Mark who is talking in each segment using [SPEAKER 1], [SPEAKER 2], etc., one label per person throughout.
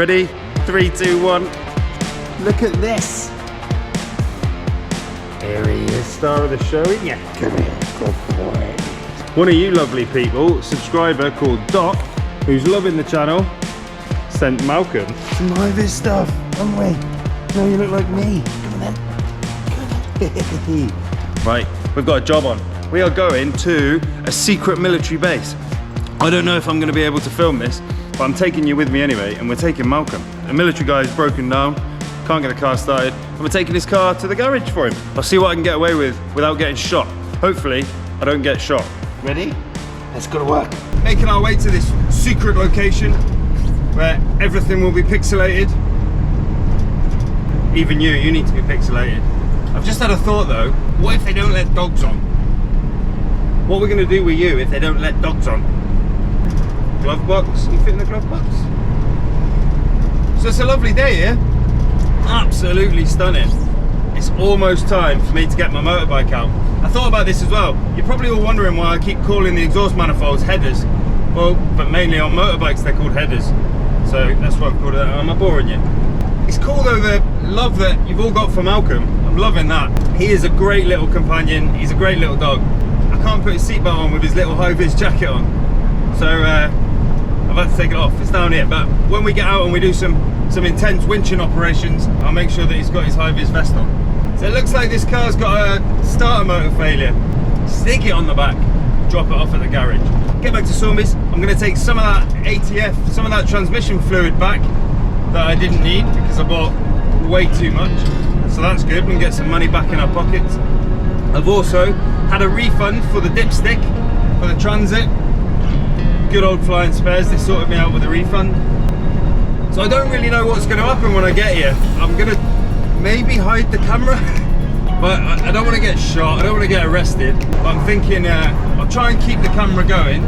[SPEAKER 1] Ready? 3, 2, 1. Look at this. Here he is, star of the show, isn't you? Come here, good boy. One of you lovely people, subscriber called Doc, who's loving the channel, sent Malcolm some high-vis stuff, haven't we? No, you look like me. Come on then. Right, we've got a job on. We are going to a secret military base. I don't know if I'm going to be able to film this, but I'm taking you with me anyway, and we're taking Malcolm. A military guy is broken down, can't get a car started, and we're taking his car to the garage for him. I'll see what I can get away with without getting shot. Hopefully, I don't get shot. Ready? Let's go to work. Making our way to this secret location where everything will be pixelated. Even you need to be pixelated. I've just had a thought though, what if they don't let dogs on? What are we going to do with you if they don't let dogs on? Glove box? You fit in the glove box? So it's a lovely day here. Absolutely stunning. It's almost time for me to get my motorbike out. I thought about this as well. You're probably all wondering why I keep calling the exhaust manifolds headers. Well, but mainly on motorbikes they're called headers. So that's why I've called it that. Am I boring you? It's cool though, the love that you've all got for Malcolm. I'm loving that. He is a great little companion. He's a great little dog. I can't put his seatbelt on with his little high-vis jacket on. So I've had to take it off. It's down here. But when we get out and we do some intense winching operations, I'll make sure that he's got his high-vis vest on. So it looks like this car's got a starter motor failure. Stick it on the back, drop it off at the garage. Get back to Sawmis. I'm going to take some of that ATF, some of that transmission fluid back that I didn't need because I bought way too much. So that's good, we can get some money back in our pockets. I've also had a refund for the dipstick, for the Transit. Good old Flying Spares, they sorted me out with a refund. So I don't really know what's going to happen when I get here. I'm going to maybe hide the camera, but I don't want to get shot, I don't want to get arrested. But I'm thinking I'll try and keep the camera going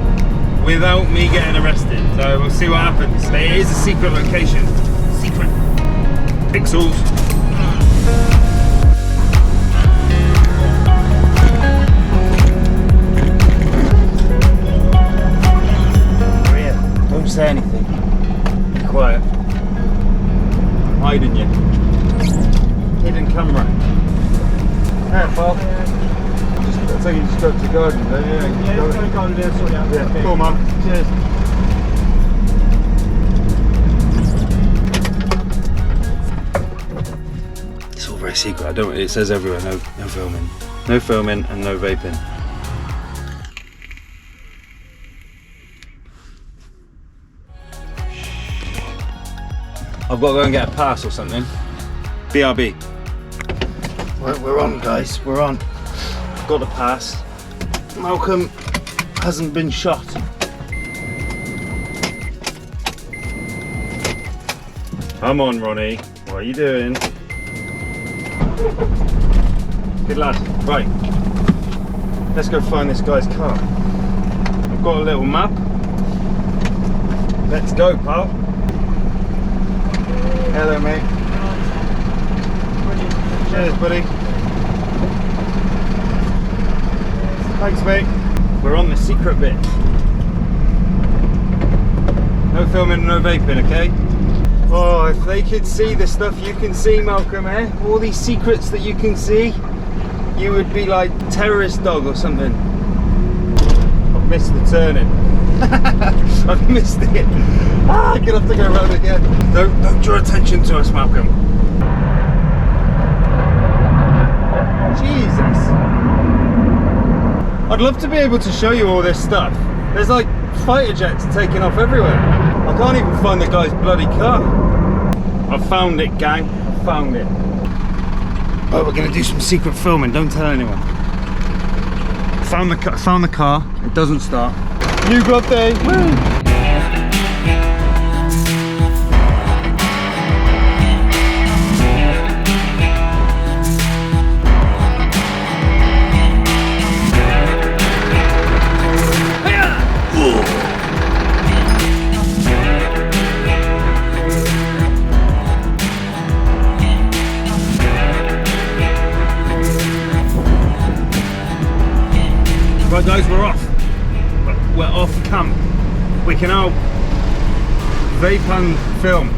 [SPEAKER 1] without me getting arrested. So we'll see what happens. It is a secret location. Secret. Pixels. Maria, don't say anything. Be quiet. I'm hiding you. Hidden camera. Hey, Paul. I think you just go to the garden there, yeah. Yeah, go to the garden there, sorry. Yeah, okay. Cool, man. Cheers. It's all very secret. I don't. It says everywhere, no filming. No filming and no vaping. I've got to go and get a pass or something. BRB. We're on, guys. We're on. Got a pass. Malcolm hasn't been shot. Come on, Ronnie. What are you doing? Good lad. Right. Let's go find this guy's car. I've got a little map. Let's go, pal. Hello, mate. Cheers, buddy. Thanks, mate. We're on the secret bit. No filming, no vaping, okay? Oh, if they could see the stuff you can see, Malcolm, eh? All these secrets that you can see, you would be like terrorist dog or something. I've missed the turning. I've missed it. I'm gonna have to go around again. Don't draw attention to us, Malcolm. Jesus. I'd love to be able to show you all this stuff. There's like fighter jets taking off everywhere. I can't even find the guy's bloody car. I found it, gang. I found it. Oh, we're gonna do some secret filming. Don't tell anyone. Found the car. It doesn't start. You got there. Woo! Right guys, we're off. We're off camp. We can now vape and film.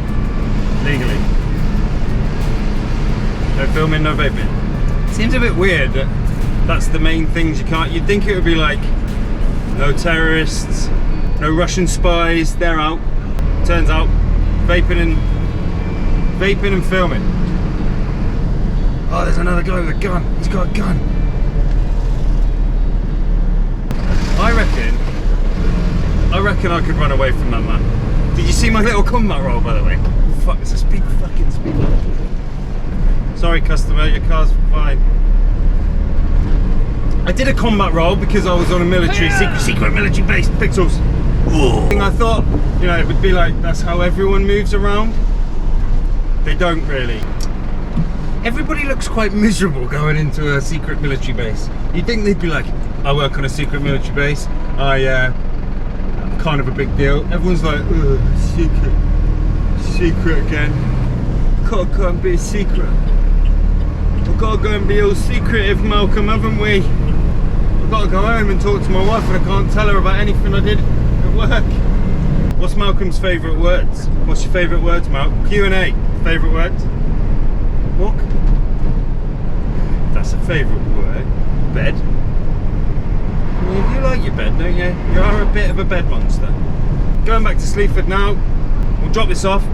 [SPEAKER 1] legally. No filming, no vaping. Seems a bit weird that that's the main things you can't. You'd think it would be like no terrorists, no Russian spies, they're out. Turns out vaping and filming. Oh, there's another guy with a gun. He's got a gun. I reckon I could run away from that man. Did you see my little combat roll, by the way? Fuck, it's a fucking speed bump. Sorry, customer, your car's fine. I did a combat roll because I was on a military, secret military base, Pixels. Ooh. I thought, you know, it would be like, that's how everyone moves around. They don't really. Everybody looks quite miserable going into a secret military base. You'd think they'd be like, I work on a secret military base. I'm kind of a big deal. Everyone's like, secret again. Gotta go and be a secret. We've got to go and be all secretive, Malcolm, haven't we? I've got to go home and talk to my wife and I can't tell her about anything I did at work. What's Malcolm's favourite words? What's your favourite words, Malcolm? Q&A. Favourite words? Walk? That's a favourite word. Bed. You like your bed, don't you? You are a bit of a bed monster. Going back to Sleaford now. We'll drop this off.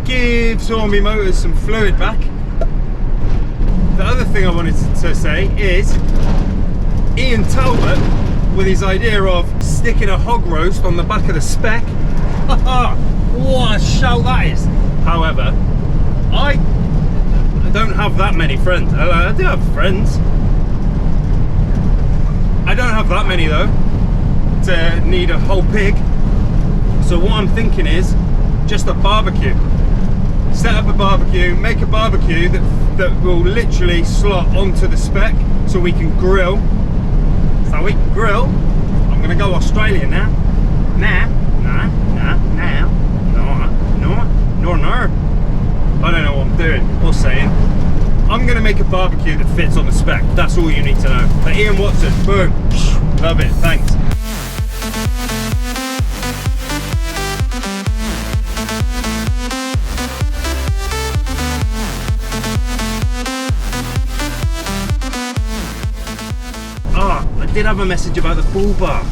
[SPEAKER 1] Give Stormy Motors some fluid back. The other thing I wanted to say is Ian Talbot, with his idea of sticking a hog roast on the back of the spec. What a shout that is. However, I don't have that many friends. I do have friends. I don't have that many though to need a whole pig. So what I'm thinking is just a barbecue. Set up a barbecue, make a barbecue that will literally slot onto the spec so we can grill. So we can grill. I'm gonna go Australian now. No. I don't know what I'm doing or saying. I'm gonna make a barbecue that fits on the spec. That's all you need to know. But Ian Watson, boom. Love it, thanks. I did have a message about the bull bar.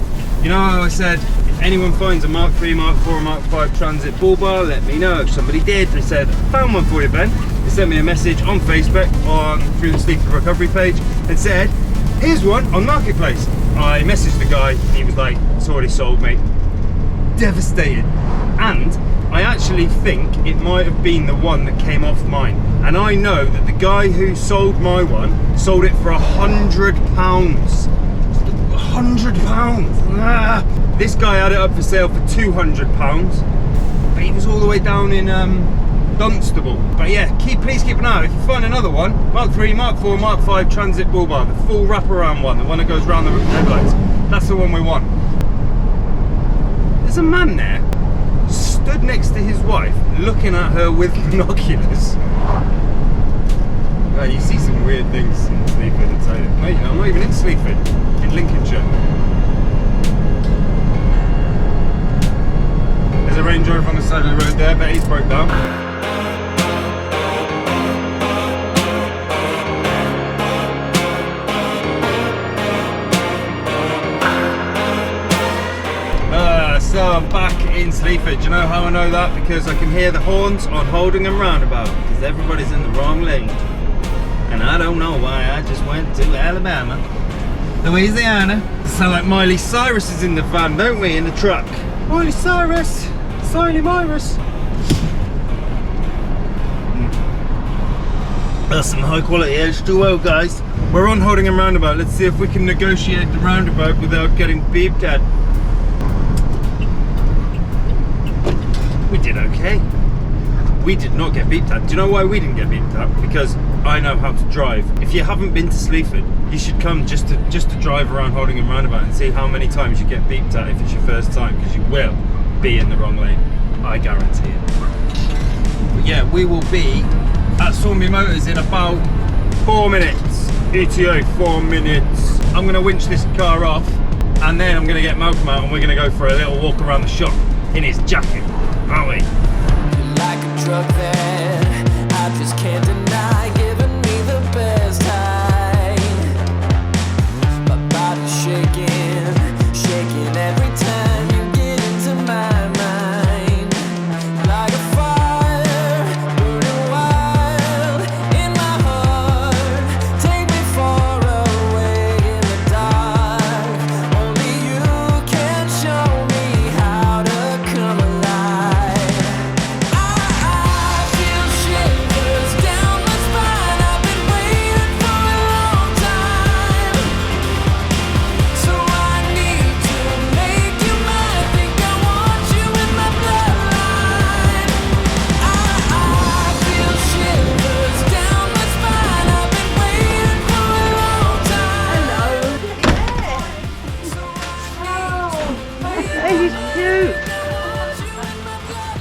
[SPEAKER 1] You know how I said, if anyone finds a Mark 3, Mark 4, Mark 5 Transit bull bar, let me know. Somebody did. They said, found one for you, Ben. They sent me a message on Facebook through the Sleaford Recovery page and said, here's one on Marketplace. I messaged the guy, he was like, it's already sold, mate. Devastated. And I actually think it might have been the one that came off mine. And I know that the guy who sold my one sold it for £100. £100. This guy had it up for sale for £200, but he was all the way down in Dunstable. But yeah, please keep an eye out. If you find another one, Mark 3, Mark 4, Mark 5 Transit bull bar, the full wraparound one, the one that goes around the headlights, that's the one we want. There's a man there stood next to his wife looking at her with binoculars. Well, you see some weird things in Sleaford, I tell you. Mate, I'm not even in Sleaford, in Lincolnshire. There's a Range Rover on the side of the road there, but he's broke down. So I'm back in Sleaford. Do you know how I know that? Because I can hear the horns on Holdingham roundabout, because everybody's in the wrong lane. And I don't know why, I just went to Alabama. Louisiana. Sound like Miley Cyrus is in the van, don't we, in the truck? Miley Cyrus! Siley Myrus! That's some high quality H2O, guys. We're on Holdingham roundabout. Let's see if we can negotiate the roundabout without getting beeped at. We did okay. We did not get beeped at. Do you know why we didn't get beeped at? Because I know how to drive. If you haven't been to Sleaford, you should come just to drive around Holdingham roundabout and see how many times you get beeped at if it's your first time, because you will be in the wrong lane. I guarantee it. But yeah, we will be at Stormy Motors in about 4 minutes. ETA 4 minutes. I'm gonna winch this car off and then I'm gonna get Malcolm out and we're gonna go for a little walk around the shop in his jacket, aren't we?
[SPEAKER 2] Like a truck that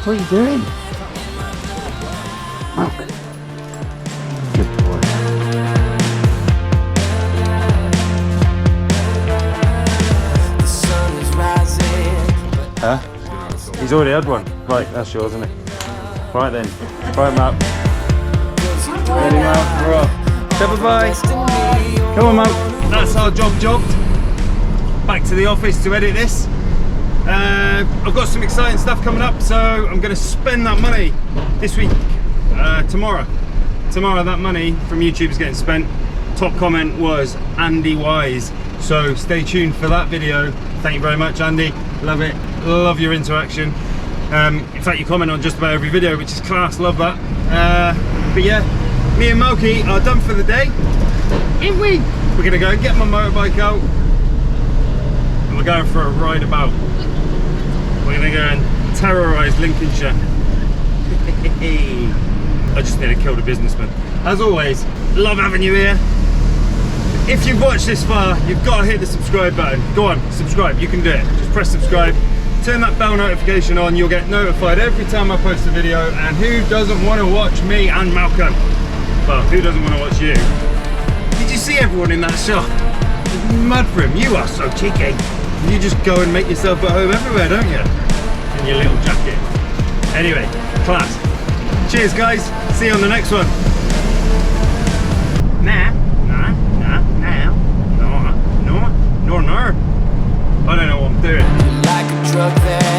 [SPEAKER 1] What are you doing? Malk. Good boy. Huh? He's already had one. Right, that's yours, isn't it? Right then. Right, Malk. Ready, Malk? We're off. Say bye-bye. Come on, Malk. That's our job. Back to the office to edit this. I've got some exciting stuff coming up, so I'm going to spend that money this week. Tomorrow that money from YouTube is getting spent. Top comment was Andy Wise, so stay tuned for that video. Thank you very much, Andy. Love it. Love your interaction. In fact, you comment on just about every video, which is class. Love that. But yeah, me and Malky are done for the day. In we. We're going to go and get my motorbike out, and we're going for a ride about. We're going to go and terrorise Lincolnshire. I just need to kill the businessman. As always, love having you here. If you've watched this far, you've got to hit the subscribe button. Go on, subscribe, you can do it. Just press subscribe, turn that bell notification on, you'll get notified every time I post a video. And who doesn't want to watch me and Malcolm? Well, who doesn't want to watch you? Did you see everyone in that shop? Mad for him, you are so cheeky. You just go and make yourself at home everywhere, don't you? In your little jacket. Anyway, class. Cheers, guys. See you on the next one. No. I don't know what I'm doing.
[SPEAKER 2] Like a drug that